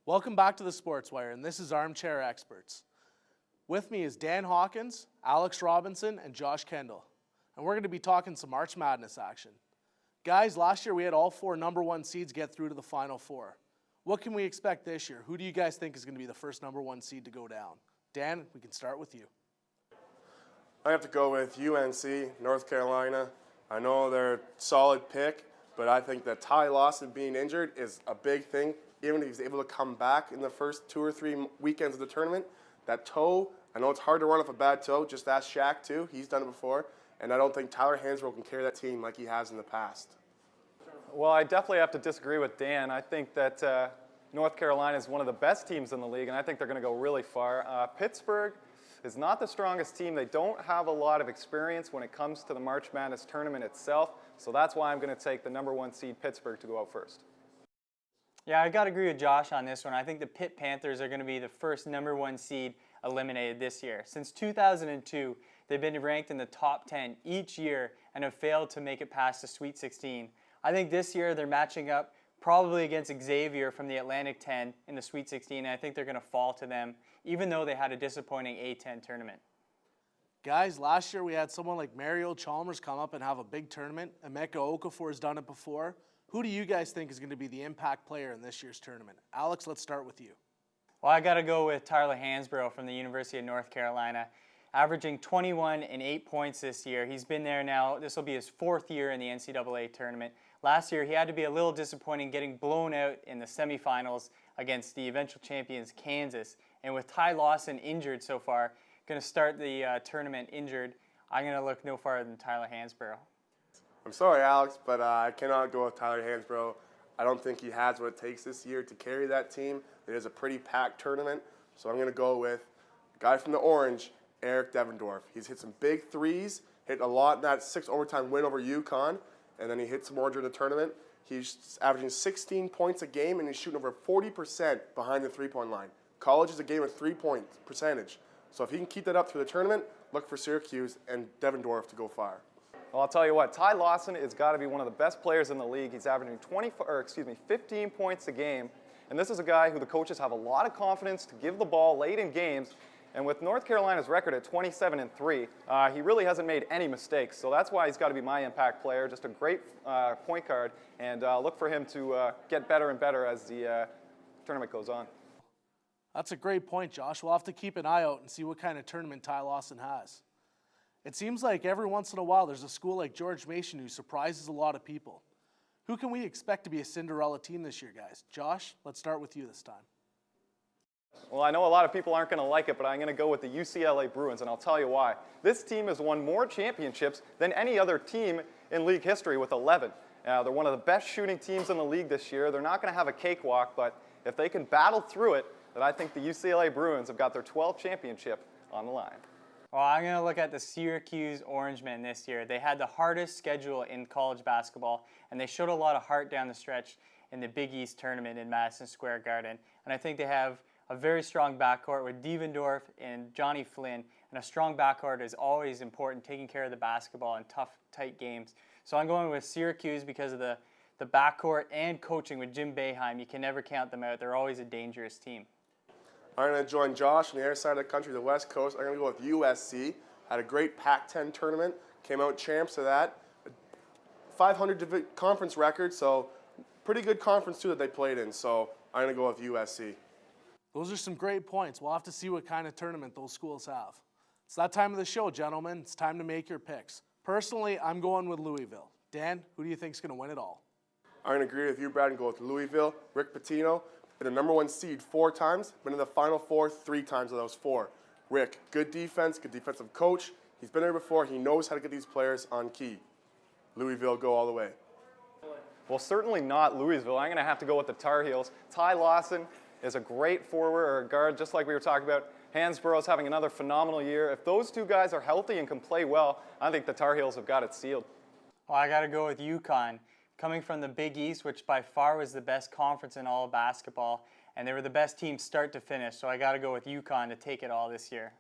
Welcome back to the Sportswire, and this is Armchair Experts. With me is Dan Hawkins, Alex Robinson, and Josh Kendell. And we're going to be talking some March Madness action. Guys, last year we had all four number one seeds get through to the Final Four. What can we expect this year? Who do you guys think is going to be the first number one seed to go down? Dan, we can start with you. I have to go with UNC, North Carolina. I know they're a solid pick, but I think that Ty Lawson being injured is a big thing. Even if he's able to come back in the first 2 or 3 weekends of the tournament, that toe, I know it's hard to run off a bad toe. Just ask Shaq, too. He's done it before. And I don't think Tyler Hansbrough can carry that team like he has in the past. Well, I definitely have to disagree with Dan. I think that North Carolina is one of the best teams in the league, and I think they're going to go really far. Pittsburgh is not the strongest team. They don't have a lot of experience when it comes to the March Madness tournament itself, so that's why I'm going to take the number one seed Pittsburgh to go out first. Yeah, I got to agree with Josh on this one. I think the Pitt Panthers are going to be the first number one seed eliminated this year. Since 2002, they've been ranked in the top 10 each year and have failed to make it past the Sweet 16. I think this year they're matching up probably against Xavier from the Atlantic 10 in the Sweet 16, and I think they're going to fall to them, even though they had a disappointing A10 tournament. Guys, last year we had someone like Mario Chalmers come up and have a big tournament. Emeka Okafor has done it before. Who do you guys think is going to be the impact player in this year's tournament? Alex, let's start with you. Well, I got to go with Tyler Hansbrough from the University of North Carolina, averaging 21 and 8 points this year. He's been there now. This will be his 4th year in the NCAA tournament. Last year, he had to be a little disappointing getting blown out in the semifinals against the eventual champions, Kansas. And with Ty Lawson injured so far, going to start the tournament injured, I'm going to look no farther than Tyler Hansbrough. I'm sorry, Alex, but I cannot go with Tyler Hansbrough. I don't think he has what it takes this year to carry that team. It is a pretty packed tournament, so I'm going to go with the guy from the Orange, Eric Devendorf. He's hit some big threes, hit a lot in that 6 overtime win over UConn, and then he hit some more during the tournament. He's averaging 16 points a game, and he's shooting over 40% behind the three-point line. College is a game of three-point percentage. So if he can keep that up through the tournament, look for Syracuse and Devendorf to go far. Well, I'll tell you what, Ty Lawson has got to be one of the best players in the league. He's averaging 15 points a game, and this is a guy who the coaches have a lot of confidence to give the ball late in games. And with North Carolina's record at 27-3, he really hasn't made any mistakes. So that's why he's got to be my impact player. Just a great point guard, and look for him to get better and better as the tournament goes on. That's a great point, Josh. We'll have to keep an eye out and see what kind of tournament Ty Lawson has. It seems like every once in a while there's a school like George Mason who surprises a lot of people. Who can we expect to be a Cinderella team this year, guys? Josh, let's start with you this time. Well, I know a lot of people aren't going to like it, but I'm going to go with the UCLA Bruins, and I'll tell you why. This team has won more championships than any other team in league history with 11. They're one of the best shooting teams in the league this year. They're not going to have a cakewalk, but if they can battle through it, then I think the UCLA Bruins have got their 12th championship on the line. Well, I'm going to look at the Syracuse Orangemen this year. They had the hardest schedule in college basketball, and they showed a lot of heart down the stretch in the Big East tournament in Madison Square Garden. And I think they have a very strong backcourt with Devendorf and Johnny Flynn. And a strong backcourt is always important, taking care of the basketball in tough, tight games. So I'm going with Syracuse because of the backcourt and coaching with Jim Boeheim. You can never count them out. They're always a dangerous team. I'm going to join Josh on the other side of the country, the West Coast. I'm going to go with USC. Had a great Pac-10 tournament. Came out champs of that. 500 conference record, so pretty good conference, too, that they played in. So I'm going to go with USC. Those are some great points. We'll have to see what kind of tournament those schools have. It's that time of the show, gentlemen. It's time to make your picks. Personally, I'm going with Louisville. Dan, who do you think is going to win it all? I'm going to agree with you, Brad, and go with Louisville. Rick Pitino. Been a number one seed 4 times, been in the Final Four 3 times of those 4. Rick, good defense, good defensive coach. He's been there before. He knows how to get these players on key. Louisville, go all the way. Well, certainly not Louisville. I'm going to have to go with the Tar Heels. Ty Lawson is a great forward or a guard, just like we were talking about. Hansbrough's having another phenomenal year. If those 2 guys are healthy and can play well, I think the Tar Heels have got it sealed. Well, I got to go with UConn. Coming from the Big East, which by far was the best conference in all of basketball, and they were the best team start to finish, so I got to go with UConn to take it all this year.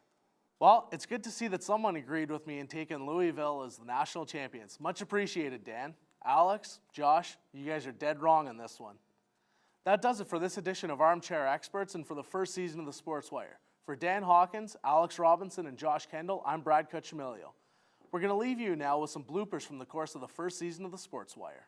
Well, it's good to see that someone agreed with me in taking Louisville as the national champions. Much appreciated, Dan. Alex, Josh, you guys are dead wrong on this one. That does it for this edition of Armchair Experts and for the first season of the Sportswire. For Dan Hawkins, Alex Robinson, and Josh Kendell, I'm Brad Coccimiglio. We're going to leave you now with some bloopers from the course of the first season of the Sportswire.